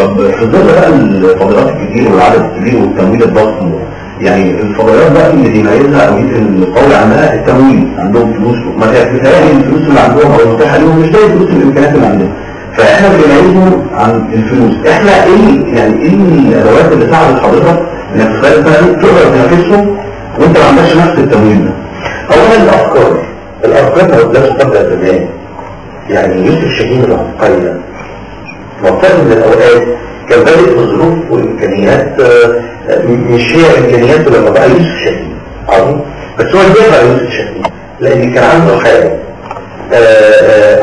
طب في ظل بقى الفضائيات الكتير والعدد الكبير والتمويل الضخم، يعني الفضائيات بقى اللي بيميزها او يمكن القول عنها التمويل، عندهم فلوس، ما بتهيألي الفلوس اللي عندهم او المتاحه لهم مش زي الفلوس الامكانيات اللي عندنا. فاحنا بنميزهم عن الفلوس. احنا ايه يعني ايه الادوات اللي ساعدت حضرتك انك في خلال السنه دي تقدر تنافسهم وانت ما عندكش نفس التمويل ده؟ اولا الافكار لا تقدر زمان. يعني يوسف شاهين العبقري وقت من الاوقات كان بادئ بظروف وامكانيات مش هي امكانياته لما بقى يوسف شاهين عظيم، بس هو اللي بقى يوسف شاهين لان كان عنده حاجه.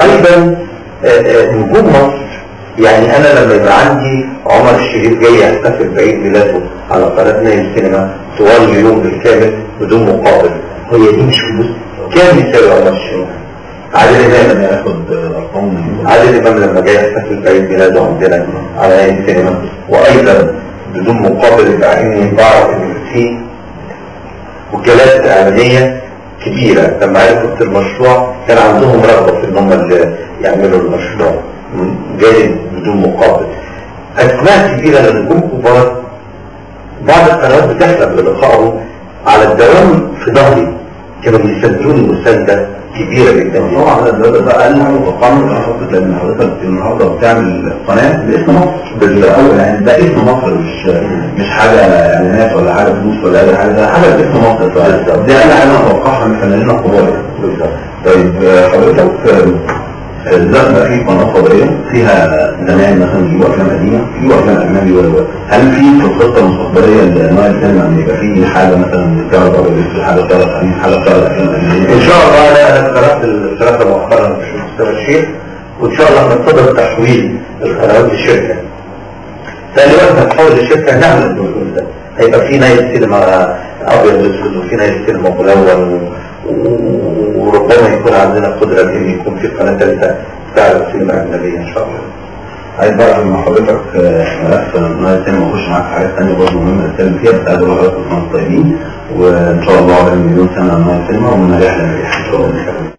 ايضا نجوم مصر، يعني انا لما يبقى عندي عمر الشريف جاي يحتفل بعيد ميلاده على قناه نايل سينما طوال اليوم بالكامل بدون مقابل، هي دي مش فلوس. كام يساوي عمر الشريف؟ عادل امام لما ياخد ارقام، عادل امام لما جاي يحتفل بعيد ميلاده عندنا على نايل سينما، وايضا بدون مقابل، مع اني بعرف ان في وكالات اعلاميه كبيره لما عرفت المشروع كان عندهم رغبه في ان هم اللي يعملوا المشروع جاي بدون مقابل. اسماء كبيره لنجوم كبار، بعض القنوات بتحلم بلقائهم على الدوام في ظهري، كانوا بيسندوني مسانده كبيره جدا. طبعا ده اقل حاجه متوقعه من حضرتك، لان حضرتك النهارده بتعمل قناه باسم مصر بالاول، يعني ده اسم مصر، مش حاجه اعلانات ولا حاجه فلوس ولا اي حاجه، ده حاجه باسم مصر. دي اقل حاجه متوقعها من فنانين الكبار. طيب حضرتك دلوقتي في قناه فضائيه فيها زمان مثلا بيجيبوا افلام قديمه، بيجيبوا افلام اجنبي، هل في الخطه المستقبليه لنوع السينما ان يبقى في حاجه مثلا بتعرض ابيض، حاجه بتعرض حديث، حاجه بتعرض افلام اجنبيه؟ ان شاء الله. انا اشتركت الاشتراك مؤخرا في مستوى الشيخ، وان شاء الله هنصدر تحويل القنوات للشركه. ثاني وقت هتحول للشركه نعمل الدخول ده، هيبقى في نايل سينما ابيض واسود وفي نايل سينما ملون، وربما يكون عندنا قدره ان يكون في قناه ثالثه تعرض سينما اجنبيه ان شاء الله. عايز بقى لما حضرتك ملف نايل سينما واخش معاك في حاجات ثانيه برضه مهمه نتكلم فيها، بس عايز اقول لحضرتك كلكم طيبين، وان شاء الله على مليون سنه نايل سينما ومن نجاح لنجاح ان شاء الله.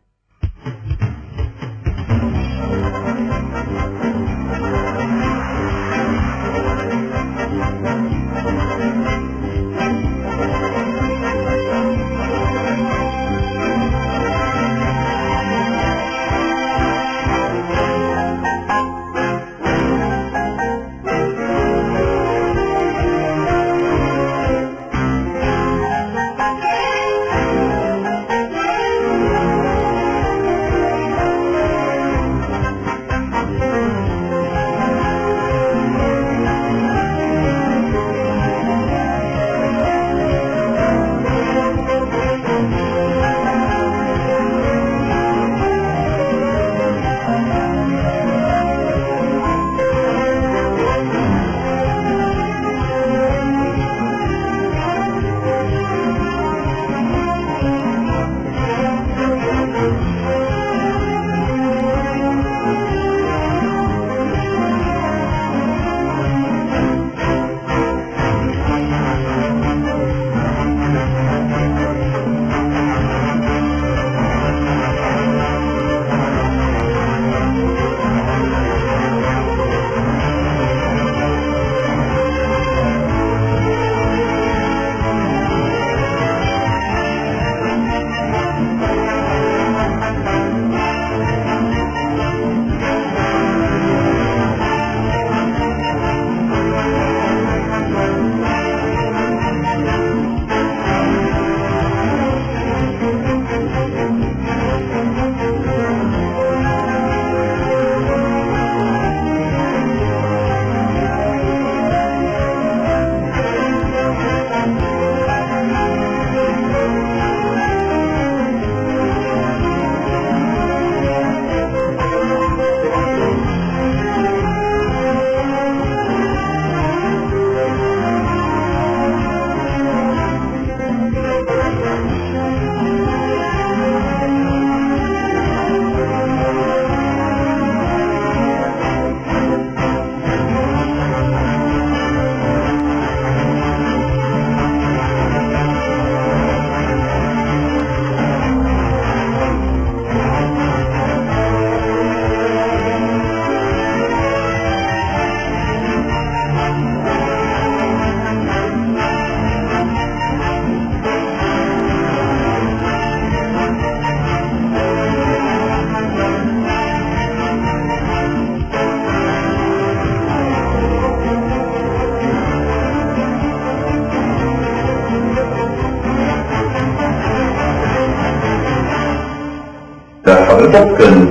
حضرتك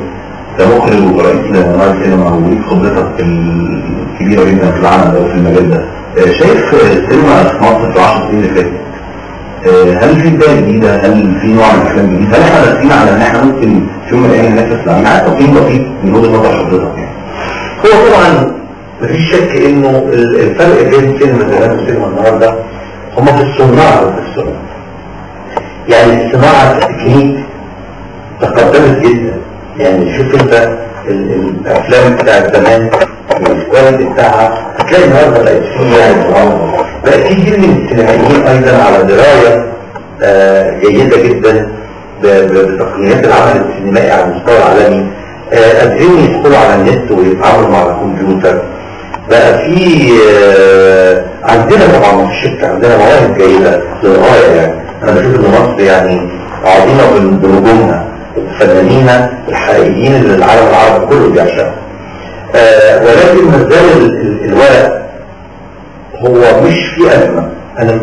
كمخرج ورئيس لنوادي السينما وليك خبرتك الكبيره جدا في العمل او في المجال ده، شايف السينما في مصر في 10 سنين اللي فاتت هل في بدايه جديده؟ هل في نوع من الافلام جديد؟ هل احنا داخلين على ان احنا ممكن في يوم من الايام ننافس مع تقييم بسيط من وجهه نظر حضرتك يعني؟ هو طبعا مفيش شك انه الفرق بين سينما زمان وسينما النهارده هما في الصناعه وفي الصناعه. يعني الصناعه التكنيك تقدمت جدا. يعني شوف انت الافلام بتاعت زمان والكواليتي بتاعها هتلاقي النهارده بقت بقى في كتير من السينمائيين ايضا على درايه جيده جدا بتقنيات العمل السينمائي على المستوى العالمي، قادرين يدخلوا على النت ويتعاملوا مع الكمبيوتر. بقى في عندنا طبعا في الشركه عندنا مواهب جيده للغايه. يعني انا بشوف ان مصر يعني عظيمه بنجومها وفنانينا الحقيقيين اللي العالم العربي كله بيعشقهم. ولكن ما زال الورق هو مش في ازمه. انا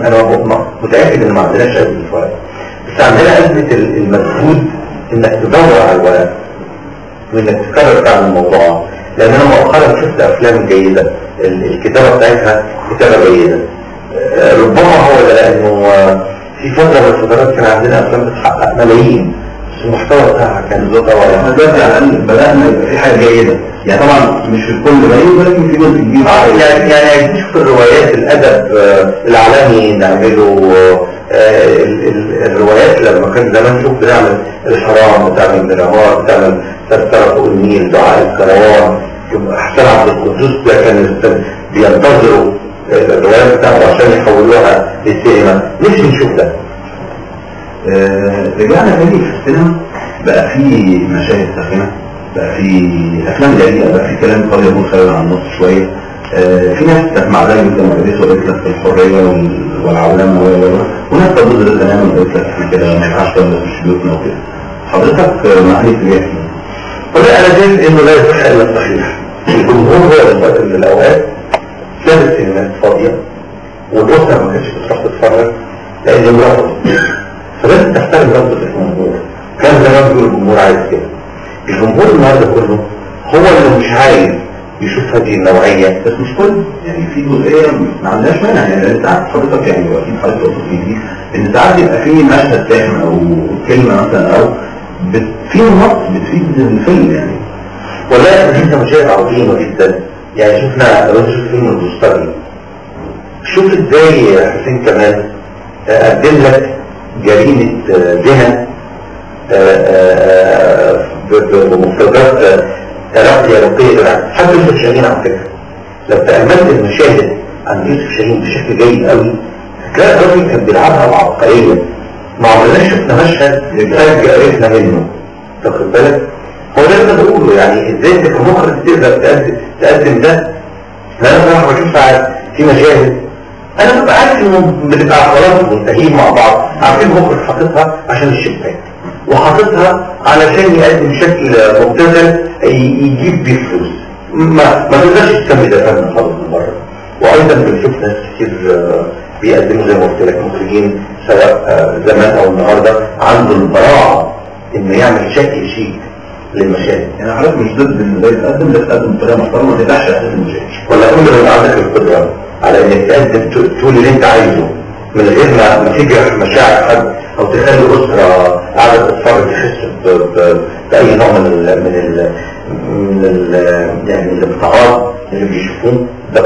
متاكد ان ما عندناش ازمه الورق، بس عندنا ازمه المجهود انك تدور على الورق وانك تكرر تعمل الموضوع. لان انا مؤخرا شفت افلام جيده الكتابه بتاعتها كتابه جيده. ربما هو لانه في فتره من الفترات كان عندنا افلام بتحقق ملايين بس المحتوى بتاعها كان احنا دلوقتي على الاقل بدانا يبقى في حاجه جيده. يعني طبعا مش في كل ملايين ولكن في جزء كبير. يعني نشوف الروايات الادب العالمي نعمله. الروايات لما كان زمان شوف بنعمل الحرام بتعمل النهار بتعمل تذكرة فوق النيل دعاء الكروان حسن عبد القدوس ده كان بينتظروا الروايات بتاعته عشان يحولوها للسينما. نفسي نشوف ده. رجعنا تاني في السينما بقى في مشاهد ساخنه، بقى في افلام جريئه، بقى في كلام قد يكون خارج عن النص شويه. في ناس كانت مع ذلك جدا وقالت وقالت لك الحريه والعولمه وناس ضد ده تماما وقالت لك احنا كده ما ينفعش نلبس في بيوتنا وكده. حضرتك مع ايه اتجاه؟ والله انا شايف انه لا يصح الا الصحيح. الجمهور هو الوقت من الاوقات كانت السينمات فاضيه والاسره ما كانتش بتروح تتفرج لان امرأة فلازم تحترم رغبه الجمهور. كان زمان بيقول الجمهور عايز كده. الجمهور النهارده كله هو اللي مش عايز يشوف هذه النوعيه. بس مش كل يعني في جزئيه ما عندناش مانع. يعني انت عارف حضرتك يعني واكيد حضرتك قلت دي ان ساعات يبقى في مشهد ساخن او كلمه مثلا او في نص بتفيد الفيلم يعني. والله احنا شفنا مشاهد عظيمه جدا. يعني شفنا لو شفت فيلم البوستري شوف ازاي حسين كمال قدم لك جريمه زنا بمفردات راقيه رقيقه. حتى يوسف شاهين على فكره لو تاملت المشاهد عن يوسف شاهين بشكل جيد قوي هتلاقي الراجل كان بيلعبها بعبقريه. ما عمرناش شفنا مشهد فجاه عرفنا منه. تاخد بالك؟ هو ده اللي انا بقوله. يعني ازاي انت كمخرج تقدر تقدم ده؟ انا بصراحه بشوف ساعات في مشاهد انا ببقى عارف انه بتبقى خلاص منتهيين مع بعض، عارفين المخرج حاططها عشان الشباك وحاططها علشان يقدم شكل مبتذل يجيب بيه فلوس. ما تقدرش تسمي ده فن خالص من بره. وايضا بنشوف ناس كتير بيقدموا زي ما قلت لك مخرجين سواء زمان او النهارده عنده البراعه انه يعمل شكل شيك للمشاهد. يعني حضرتك مش ضد ان ده يتقدم، ده يتقدم بطريقه محترمه ما تفتحش اساس المشاهد. ولا كل ما عندك القدره على انك تقدم تقول اللي انت عايزه من غير ما تجرح مشاعر حد او تخلي اسره قاعده تتفرج تحس باي نوع من يعني الابتعاد اللي بيشوفوه. ده